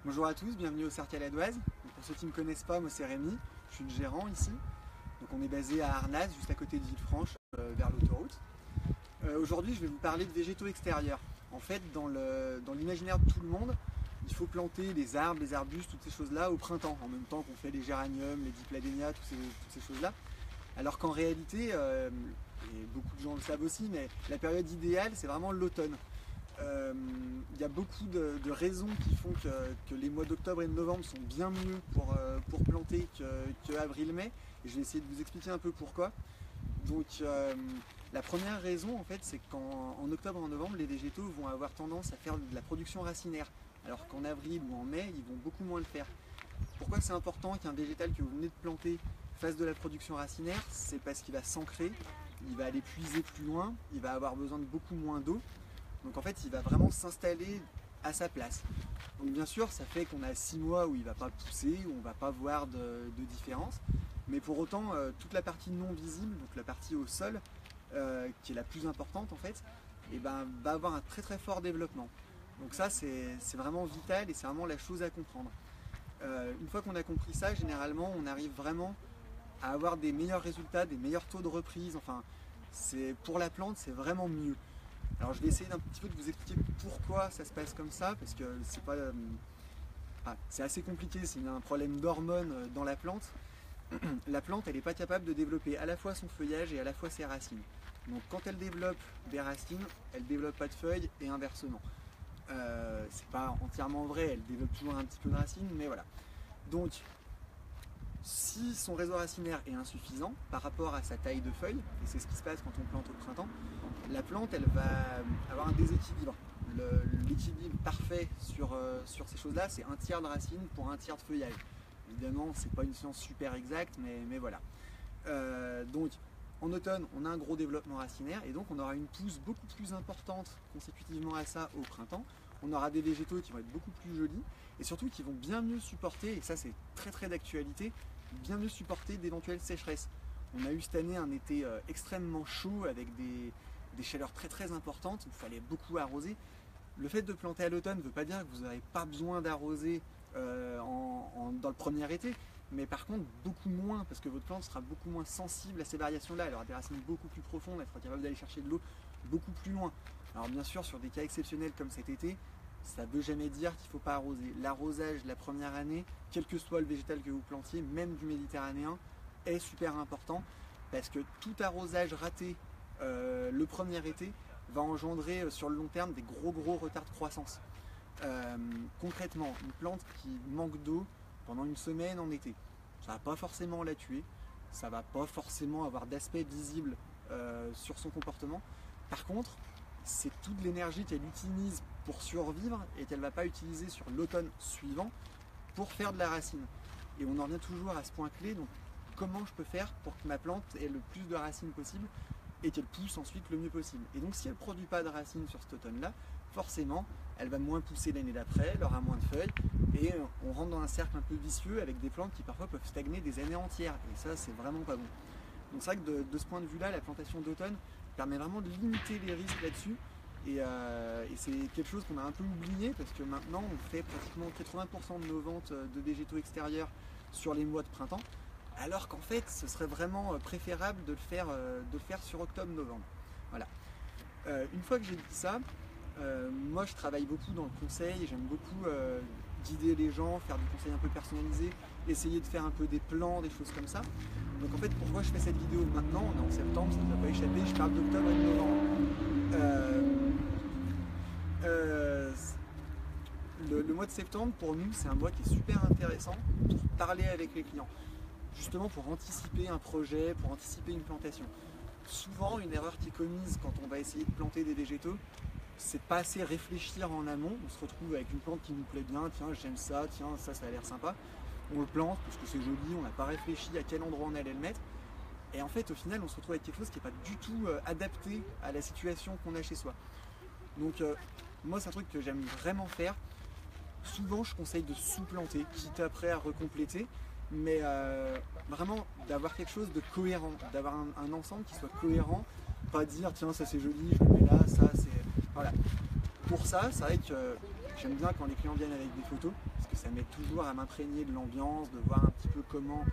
Bonjour à tous, bienvenue au Cercle Aladoise. Pour ceux qui ne me connaissent pas, moi c'est Rémi, je suis le gérant ici. Donc on est basé à Arnas, juste à côté de Villefranche, vers l'autoroute. Aujourd'hui je vais vous parler de végétaux extérieurs. En fait, dans l'imaginaire de tout le monde, il faut planter des arbres, des arbustes, toutes ces choses-là au printemps, en même temps qu'on fait les géraniums, les dipladénias, toutes ces choses-là. Alors qu'en réalité, et beaucoup de gens le savent aussi, mais la période idéale c'est vraiment l'automne. Il y a beaucoup de raisons qui font que les mois d'octobre et de novembre sont bien mieux pour planter que avril-mai, et je vais essayer de vous expliquer un peu pourquoi. Donc la première raison en fait, c'est qu'en octobre et en novembre, les végétaux vont avoir tendance à faire de la production racinaire, alors qu'en avril ou en mai, ils vont beaucoup moins le faire. Pourquoi c'est important qu'un végétal que vous venez de planter fasse de la production racinaire? C'est parce qu'il va s'ancrer, il va aller puiser plus loin, il va avoir besoin de beaucoup moins d'eau. Donc en fait, il va vraiment s'installer à sa place. Donc bien sûr, ça fait qu'on a 6 mois où il ne va pas pousser, où on ne va pas voir de différence. Mais pour autant, toute la partie non visible, donc la partie au sol, qui est la plus importante en fait, et va avoir un très très fort développement. Donc ça, c'est vraiment vital et c'est vraiment la chose à comprendre. Une fois qu'on a compris ça, généralement, on arrive vraiment à avoir des meilleurs résultats, des meilleurs taux de reprise. Enfin, pour la plante, c'est vraiment mieux. Alors je vais essayer d'un petit peu de vous expliquer pourquoi ça se passe comme ça, parce que c'est assez compliqué, c'est un problème d'hormones dans la plante. La plante, elle n'est pas capable de développer à la fois son feuillage et à la fois ses racines. Donc quand elle développe des racines, elle ne développe pas de feuilles et inversement. C'est pas entièrement vrai, elle développe toujours un petit peu de racines, mais voilà. Donc si son réseau racinaire est insuffisant par rapport à sa taille de feuille, et c'est ce qui se passe quand on plante au printemps, la plante elle va avoir un déséquilibre. L'équilibre parfait sur ces choses-là, c'est un tiers de racines pour un tiers de feuillage. Évidemment, c'est pas une science super exacte, mais voilà. Donc en automne, on a un gros développement racinaire et donc on aura une pousse beaucoup plus importante consécutivement à ça au printemps. On aura des végétaux qui vont être beaucoup plus jolis et surtout qui vont bien mieux supporter, et ça c'est très très d'actualité, bien mieux supporter d'éventuelles sécheresses. On a eu cette année un été extrêmement chaud avec des chaleurs très très importantes, il fallait beaucoup arroser. Le fait de planter à l'automne ne veut pas dire que vous n'aurez pas besoin d'arroser dans le premier été, mais par contre beaucoup moins, parce que votre plante sera beaucoup moins sensible à ces variations-là, elle aura des racines beaucoup plus profondes, elle sera capable d'aller chercher de l'eau beaucoup plus loin. Alors bien sûr, sur des cas exceptionnels comme cet été, ça ne veut jamais dire qu'il ne faut pas arroser. L'arrosage la première année, quel que soit le végétal que vous plantiez, même du méditerranéen, est super important, parce que tout arrosage raté le premier été va engendrer sur le long terme des gros retards de croissance. Concrètement, une plante qui manque d'eau pendant une semaine en été, ça ne va pas forcément la tuer, ça ne va pas forcément avoir d'aspect visible sur son comportement. Par contre, c'est toute l'énergie qu'elle utilise pour survivre et qu'elle ne va pas utiliser sur l'automne suivant pour faire de la racine. Et on en revient toujours à ce point clé, donc comment je peux faire pour que ma plante ait le plus de racines possible et qu'elle pousse ensuite le mieux possible. Et donc si elle ne produit pas de racines sur cet automne-là, forcément, elle va moins pousser l'année d'après, elle aura moins de feuilles, et on rentre dans un cercle un peu vicieux avec des plantes qui parfois peuvent stagner des années entières, et ça c'est vraiment pas bon. Donc c'est vrai que de ce point de vue-là, la plantation d'automne permet vraiment de limiter les risques là-dessus, et c'est quelque chose qu'on a un peu oublié, parce que maintenant on fait pratiquement 80% de nos ventes de végétaux extérieurs sur les mois de printemps, alors qu'en fait ce serait vraiment préférable de le faire sur octobre-novembre. Voilà. Une fois que j'ai dit ça, moi je travaille beaucoup dans le conseil, j'aime beaucoup guider les gens, faire du conseil un peu personnalisé, essayer de faire un peu des plans, des choses comme ça. Donc en fait, pourquoi je fais cette vidéo maintenant? On est en septembre, ça ne va pas échapper, je parle d'octobre et de novembre. Le mois de septembre, pour nous, c'est un mois qui est super intéressant pour parler avec les clients. Justement pour anticiper un projet, pour anticiper une plantation. Souvent, une erreur qui est commise quand on va essayer de planter des végétaux, c'est pas assez réfléchir en amont. On se retrouve avec une plante qui nous plaît bien, tiens j'aime ça, tiens ça a l'air sympa. On le plante parce que c'est joli, on n'a pas réfléchi à quel endroit on allait le mettre. Et en fait au final on se retrouve avec quelque chose qui n'est pas du tout adapté à la situation qu'on a chez soi. Donc moi c'est un truc que j'aime vraiment faire. Souvent je conseille de sous-planter, quitte après à recompléter, mais vraiment d'avoir quelque chose de cohérent, d'avoir un ensemble qui soit cohérent, pas dire tiens ça c'est joli, je le mets là, ça c'est... Voilà. Pour ça, c'est vrai que J'aime bien quand les clients viennent avec des photos, parce que ça m'aide toujours à m'imprégner de l'ambiance, de voir un petit peu comment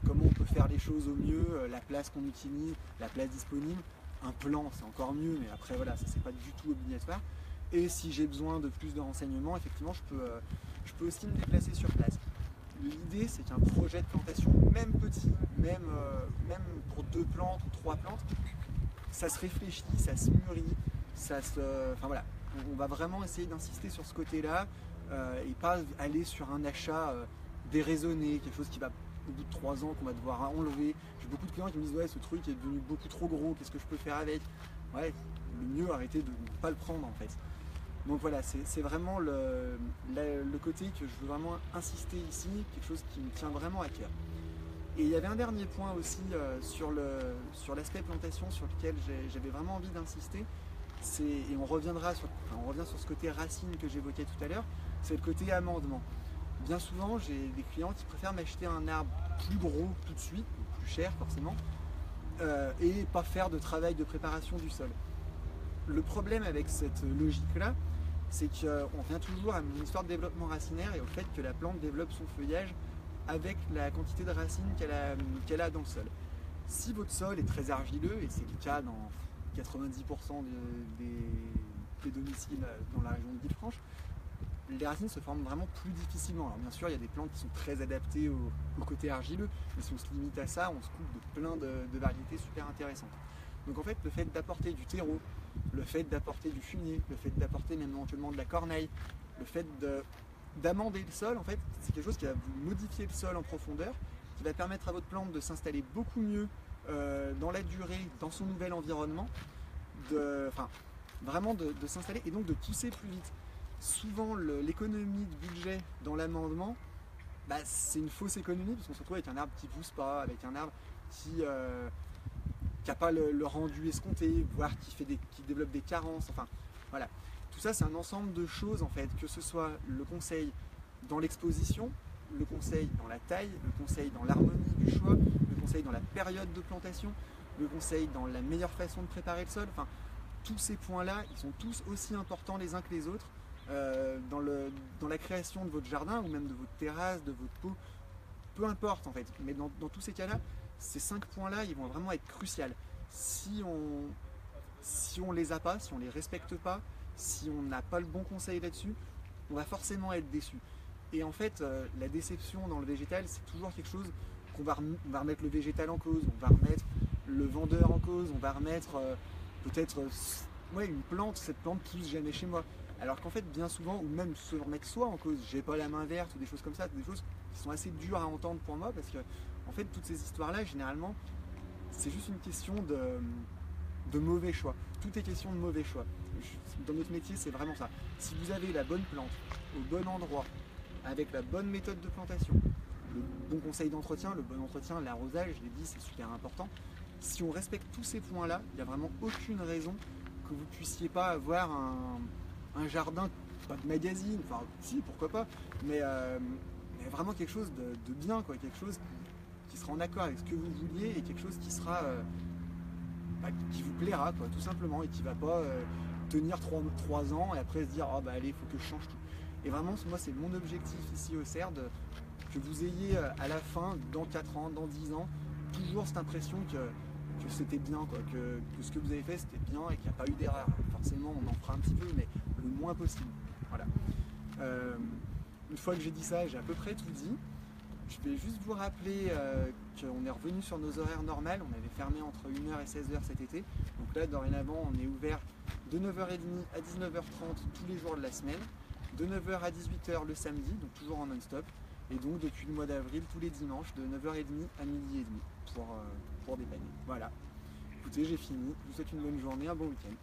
on peut faire les choses au mieux, la place qu'on utilise, la place disponible. Un plan, c'est encore mieux, mais après voilà, ça c'est pas du tout obligatoire. Et si j'ai besoin de plus de renseignements, effectivement, je peux aussi me déplacer sur place. L'idée, c'est qu'un projet de plantation, même petit, même pour 2 plantes ou 3 plantes, ça se réfléchit, ça se mûrit, enfin voilà, on va vraiment essayer d'insister sur ce côté-là et pas aller sur un achat déraisonné, quelque chose qui va au bout de 3 ans qu'on va devoir enlever. J'ai beaucoup de clients qui me disent ouais, ce truc est devenu beaucoup trop gros, qu'est-ce que je peux faire avec? Ouais, le mieux arrêter de ne pas le prendre en fait. Donc voilà, c'est vraiment le côté que je veux vraiment insister ici, quelque chose qui me tient vraiment à cœur. Et il y avait un dernier point aussi sur l'aspect plantation sur lequel j'avais vraiment envie d'insister, et on revient sur ce côté racine que j'évoquais tout à l'heure, c'est le côté amendement. Bien souvent, j'ai des clients qui préfèrent m'acheter un arbre plus gros tout de suite, plus cher forcément, et pas faire de travail de préparation du sol. Le problème avec cette logique-là, c'est qu'on revient toujours à une histoire de développement racinaire et au fait que la plante développe son feuillage avec la quantité de racines qu'elle a dans le sol. Si votre sol est très argileux, et c'est le cas dans 90% des domiciles dans la région de Villefranche, les racines se forment vraiment plus difficilement. Alors bien sûr, il y a des plantes qui sont très adaptées au côté argileux, mais si on se limite à ça, on se coupe de plein de variétés super intéressantes. Donc en fait, le fait d'apporter du terreau, le fait d'apporter du fumier, le fait d'apporter même éventuellement de la corneille, le fait d'amender le sol, en fait, c'est quelque chose qui va vous modifier le sol en profondeur, qui va permettre à votre plante de s'installer beaucoup mieux dans la durée, dans son nouvel environnement, vraiment de s'installer et donc de pousser plus vite. Souvent, l'économie de budget dans l'amendement, c'est une fausse économie parce qu'on se retrouve avec un arbre qui ne pousse pas, avec un arbre qui n'a pas le rendu escompté, voire qui développe des carences. Enfin, voilà. Tout ça, c'est un ensemble de choses en fait, que ce soit le conseil dans l'exposition, le conseil dans la taille, le conseil dans l'harmonie du choix, le conseil dans la période de plantation, le conseil dans la meilleure façon de préparer le sol. Enfin, tous ces points-là, ils sont tous aussi importants les uns que les autres dans la création de votre jardin ou même de votre terrasse, de votre pot, peu importe en fait. Mais dans tous ces cas-là, ces 5 points-là, ils vont vraiment être cruciaux. Si on les a pas, si on les respecte pas, si on n'a pas le bon conseil là-dessus, on va forcément être déçu. Et en fait, la déception dans le végétal, c'est toujours quelque chose on va remettre le végétal en cause, on va remettre le vendeur en cause, on va remettre peut-être une plante, cette plante pousse jamais chez moi. Alors qu'en fait, bien souvent, ou même se remettre soi en cause, j'ai pas la main verte ou des choses comme ça, des choses qui sont assez dures à entendre pour moi parce que en fait, toutes ces histoires-là, généralement, c'est juste une question de mauvais choix. Tout est question de mauvais choix. Dans notre métier, c'est vraiment ça. Si vous avez la bonne plante, au bon endroit, avec la bonne méthode de plantation, le bon conseil d'entretien, le bon entretien, l'arrosage, je l'ai dit, c'est super important. Si on respecte tous ces points-là, il n'y a vraiment aucune raison que vous ne puissiez pas avoir un jardin, pas de magazine, enfin si, pourquoi pas, mais vraiment quelque chose de bien, quoi, quelque chose qui sera en accord avec ce que vous vouliez et quelque chose qui sera qui vous plaira, quoi, tout simplement, et qui ne va pas tenir 3 ans et après se dire oh, allez, il faut que je change tout. Et vraiment, moi, c'est mon objectif ici au CERD, que vous ayez à la fin, dans 4 ans, dans 10 ans, toujours cette impression que c'était bien, quoi, que ce que vous avez fait c'était bien et qu'il n'y a pas eu d'erreur. Forcément, on en fera un petit peu, mais le moins possible. Voilà. Une fois que j'ai dit ça, j'ai à peu près tout dit. Je vais juste vous rappeler qu'on est revenu sur nos horaires normales. On avait fermé entre 1h et 16h cet été. Donc là, dorénavant, on est ouvert de 9h30 à 19h30 tous les jours de la semaine, de 9h à 18h le samedi, donc toujours en non-stop, et donc depuis le mois d'avril, tous les dimanches, de 9h30 à 12h30 pour dépanner. Voilà. Écoutez, j'ai fini. Je vous souhaite une bonne journée, un bon week-end.